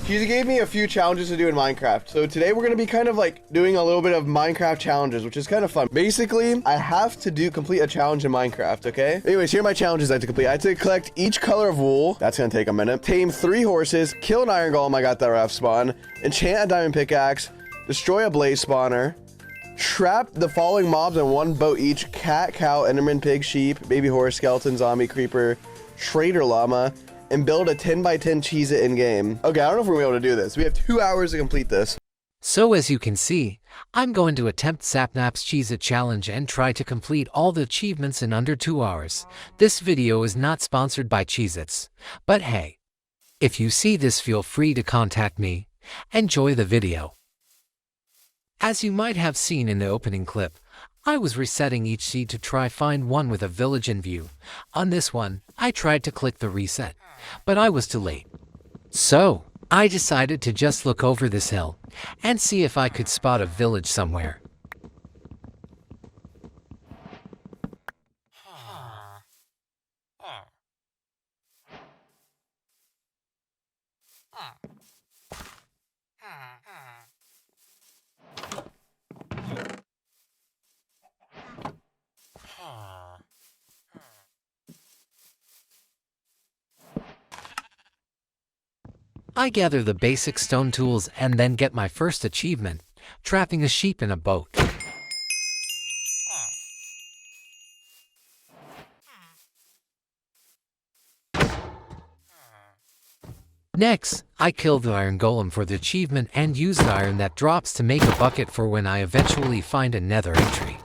Cheesy gave me a few challenges to do in Minecraft. So today we're gonna be kind of like doing a little bit of Minecraft challenges, which is kind of fun. Basically, I have to complete a challenge in Minecraft, okay? Anyways, here are my challenges I have to complete. I have to collect each color of wool. That's gonna take a minute. Tame 3 horses, kill an iron golem, I got that rough spawn. Enchant a diamond pickaxe, destroy a blaze spawner, trap the following mobs in 1 boat each: cat, cow, enderman, pig, sheep, baby horse, skeleton, zombie, creeper, trader llama, and build a 10x10 Cheez-It in-game. Okay, I don't know if we're gonna be able to do this. We have 2 hours to complete this. So as you can see, I'm going to attempt Sapnap's Cheez-It challenge and try to complete all the achievements in under 2 hours. This video is not sponsored by Cheez-Its, but hey, if you see this, feel free to contact me. Enjoy the video. As you might have seen in the opening clip, I was resetting each seed to try find one with a village in view. On this one, I tried to click the reset, but I was too late. So, I decided to just look over this hill and see if I could spot a village somewhere. I gather the basic stone tools and then get my first achievement, trapping a sheep in a boat. Next, I kill the iron golem for the achievement and use the iron that drops to make a bucket for when I eventually find a nether entry.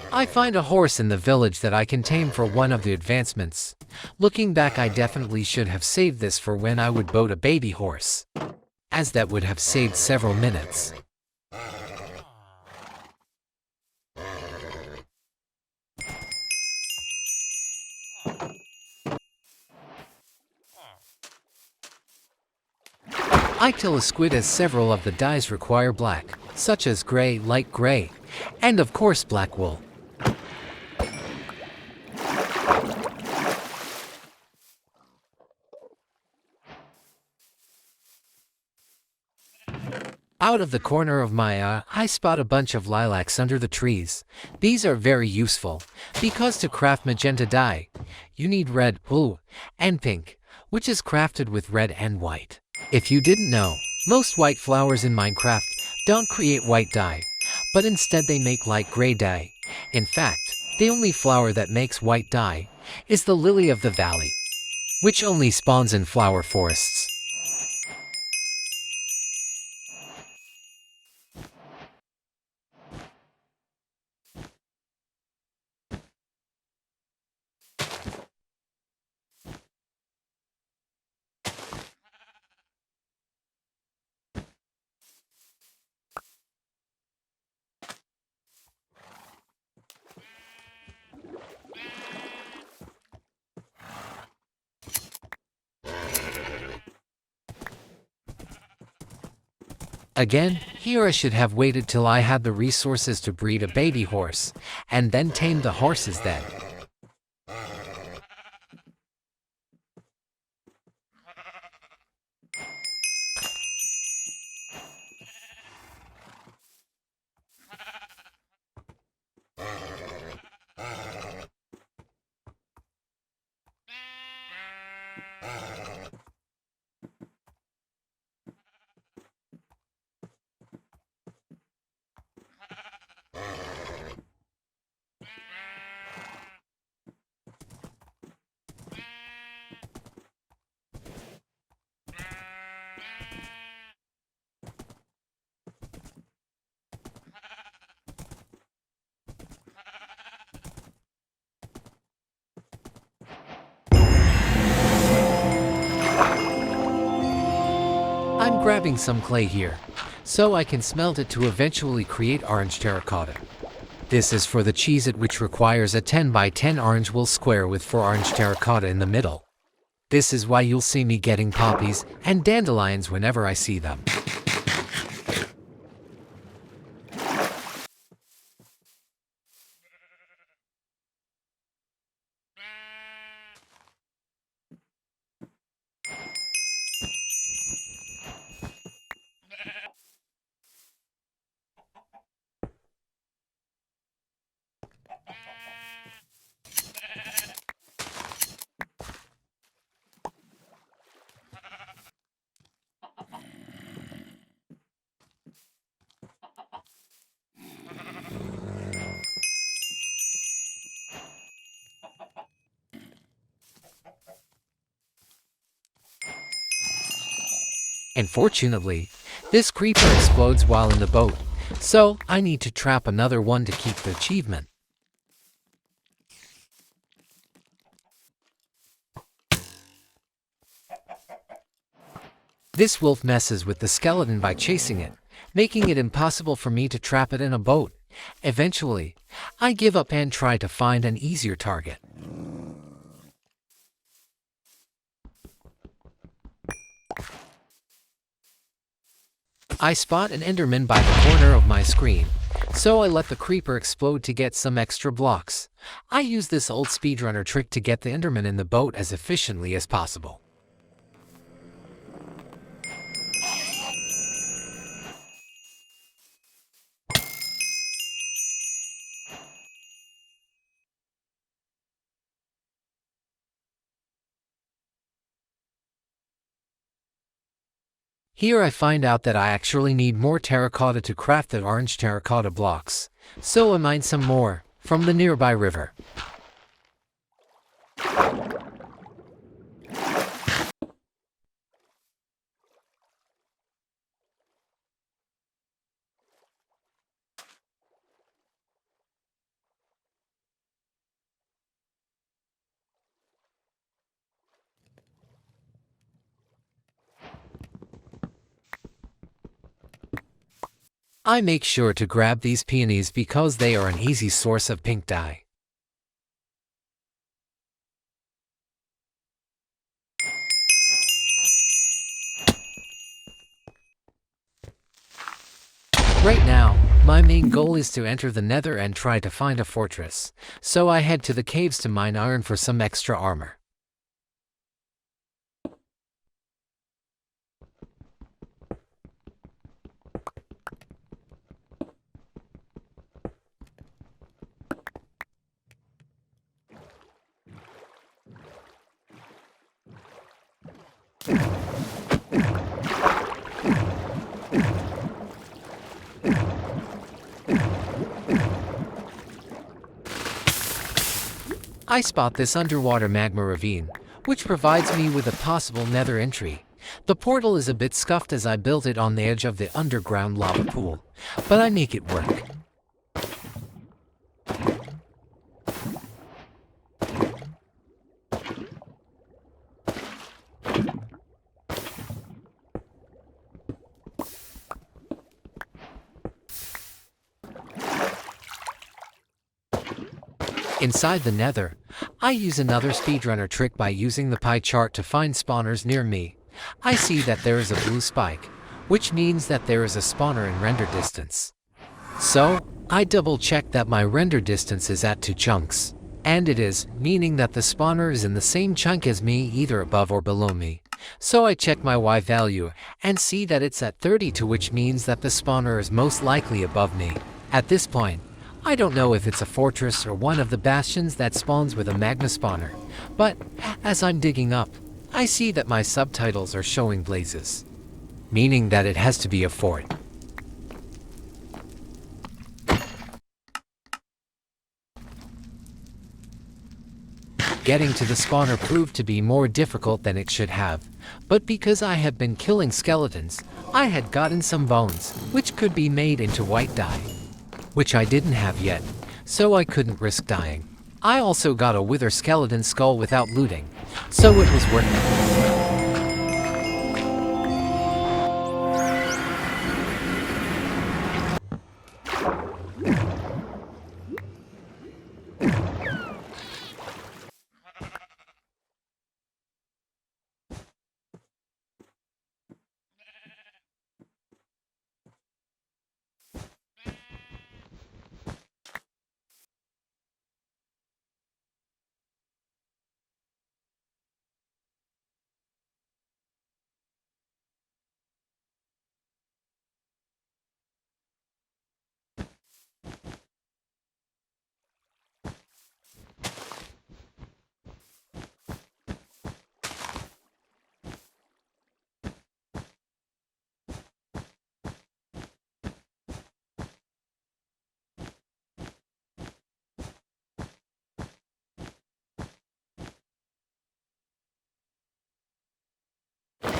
I find a horse in the village that I can tame for one of the advancements. Looking back, I definitely should have saved this for when I would boat a baby horse, as that would have saved several minutes. I kill a squid as several of the dyes require black, such as gray, light gray, and of course black wool. Out of the corner of my eye, I spot a bunch of lilacs under the trees. These are very useful, because to craft magenta dye, you need red, blue, and pink, which is crafted with red and white. If you didn't know, most white flowers in Minecraft don't create white dye, but instead they make light gray dye. In fact, the only flower that makes white dye is the lily of the valley, which only spawns in flower forests. Again, here I should have waited till I had the resources to breed a baby horse, and then tame the horses then. I'm grabbing some clay here, so I can smelt it to eventually create orange terracotta. This is for the Cheez-It, which requires a 10 by 10 orange wool square with 4 orange terracotta in the middle. This is why you'll see me getting poppies and dandelions whenever I see them. Unfortunately, this creeper explodes while in the boat, so I need to trap another one to keep the achievement. This wolf messes with the skeleton by chasing it, making it impossible for me to trap it in a boat. Eventually, I give up and try to find an easier target. I spot an Enderman by the corner of my screen, so I let the creeper explode to get some extra blocks. I use this old speedrunner trick to get the Enderman in the boat as efficiently as possible. Here I find out that I actually need more terracotta to craft the orange terracotta blocks, so I mine some more from the nearby river. I make sure to grab these peonies because they are an easy source of pink dye. Right now, my main goal is to enter the Nether and try to find a fortress, so I head to the caves to mine iron for some extra armor. I spot this underwater magma ravine, which provides me with a possible nether entry. The portal is a bit scuffed as I built it on the edge of the underground lava pool, but I make it work. Inside the Nether, I use another speedrunner trick by using the pie chart to find spawners near me. I see that there is a blue spike, which means that there is a spawner in render distance. So, I double check that my render distance is at 2 chunks. And it is, meaning that the spawner is in the same chunk as me, either above or below me. So I check my Y value and see that it's at 32, which means that the spawner is most likely above me. At this point, I don't know if it's a fortress or one of the bastions that spawns with a magma spawner, but as I'm digging up, I see that my subtitles are showing blazes, meaning that it has to be a fort. Getting to the spawner proved to be more difficult than it should have, but because I have been killing skeletons, I had gotten some bones, which could be made into white dye, which I didn't have yet, so I couldn't risk dying. I also got a wither skeleton skull without looting, so it was worth it.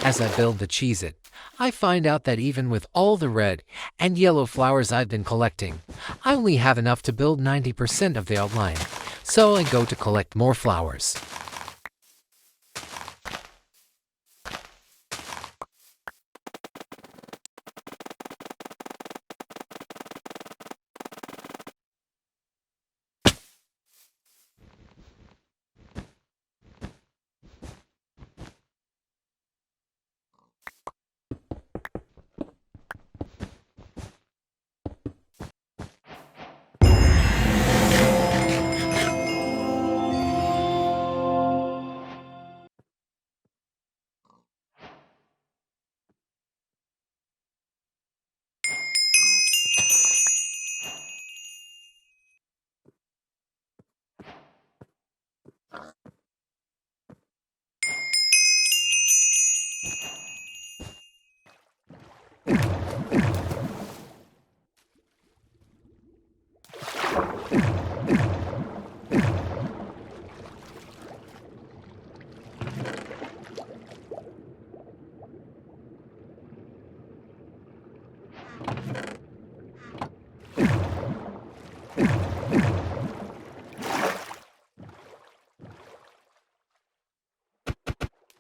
As I build the Cheez-It, I find out that even with all the red and yellow flowers I've been collecting, I only have enough to build 90% of the outline, so I go to collect more flowers.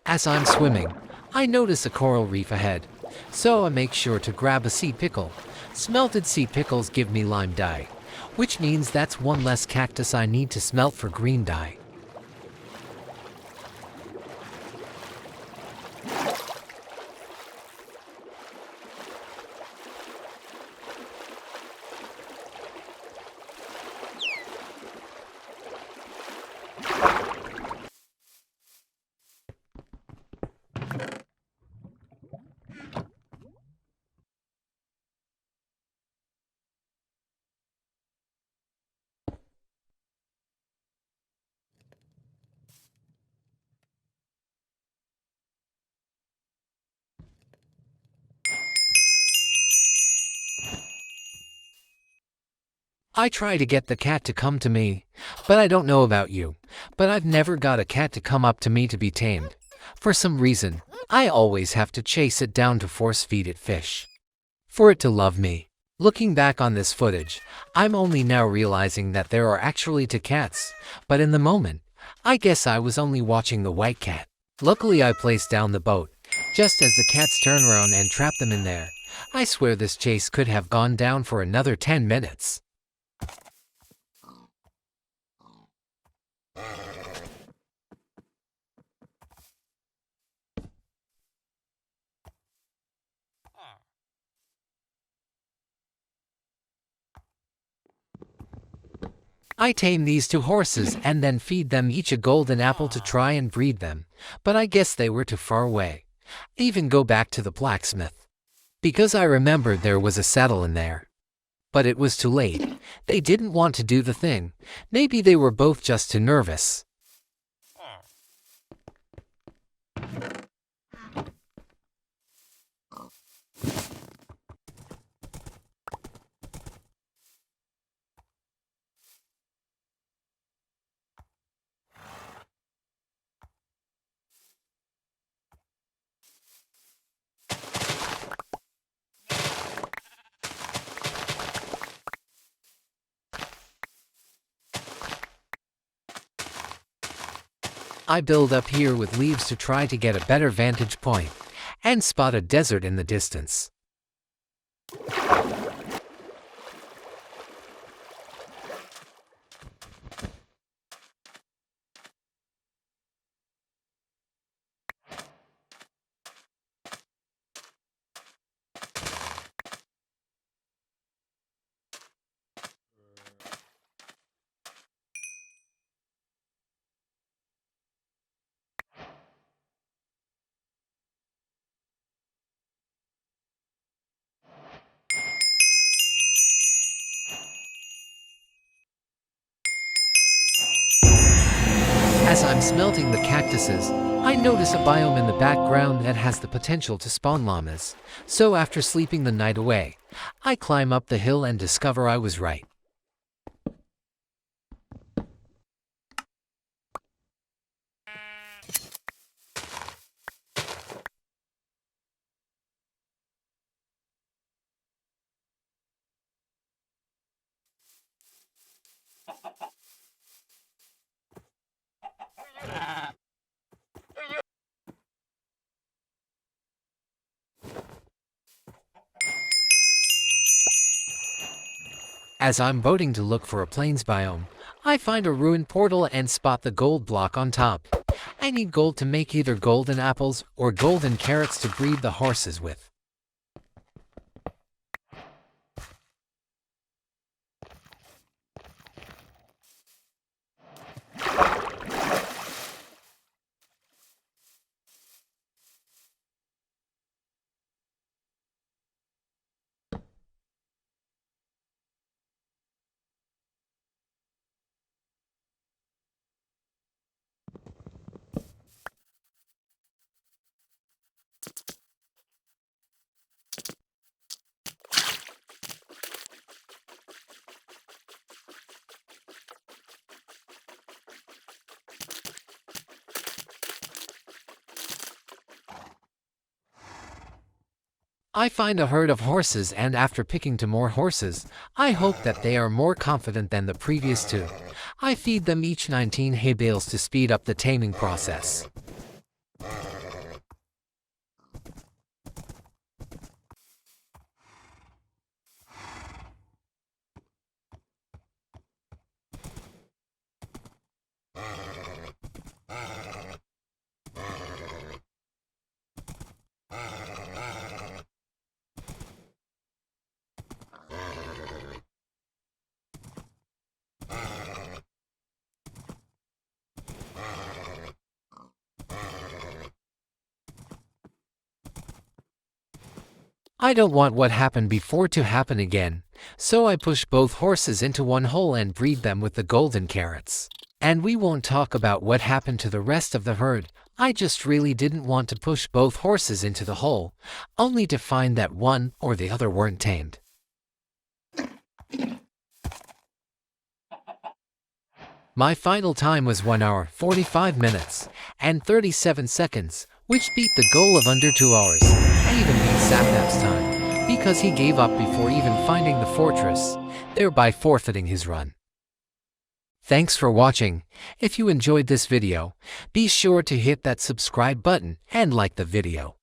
As I'm swimming, I notice a coral reef ahead, so I make sure to grab a seed pickle. Smelted seed pickles give me lime dye, which means that's one less cactus I need to smelt for green dye. I try to get the cat to come to me, but I don't know about you, but I've never got a cat to come up to me to be tamed. For some reason, I always have to chase it down to force feed it fish for it to love me. Looking back on this footage, I'm only now realizing that there are actually 2 cats, but in the moment, I guess I was only watching the white cat. Luckily I placed down the boat, just as the cats turn around and trap them in there. I swear this chase could have gone down for another 10 minutes. I tame these 2 horses and then feed them each a golden apple to try and breed them, but I guess they were too far away. I even go back to the blacksmith, because I remembered there was a saddle in there. But it was too late. They didn't want to do the thing. Maybe they were both just too nervous. I build up here with leaves to try to get a better vantage point and spot a desert in the distance. As I'm smelting the cactuses, I notice a biome in the background that has the potential to spawn llamas. So after sleeping the night away, I climb up the hill and discover I was right. As I'm boating to look for a plains biome, I find a ruined portal and spot the gold block on top. I need gold to make either golden apples or golden carrots to breed the horses with. I find a herd of horses, and after picking to more horses, I hope that they are more confident than the previous 2. I feed them each 19 hay bales to speed up the taming process. I don't want what happened before to happen again, so I push both horses into one hole and breed them with the golden carrots. And we won't talk about what happened to the rest of the herd. I just really didn't want to push both horses into the hole, only to find that one or the other weren't tamed. My final time was 1 hour, 45 minutes, and 37 seconds, which beat the goal of under 2 hours. I even beat Sapnap's time, because he gave up before even finding the fortress, thereby forfeiting his run. Thanks for watching. If you enjoyed this video, be sure to hit that subscribe button and like the video.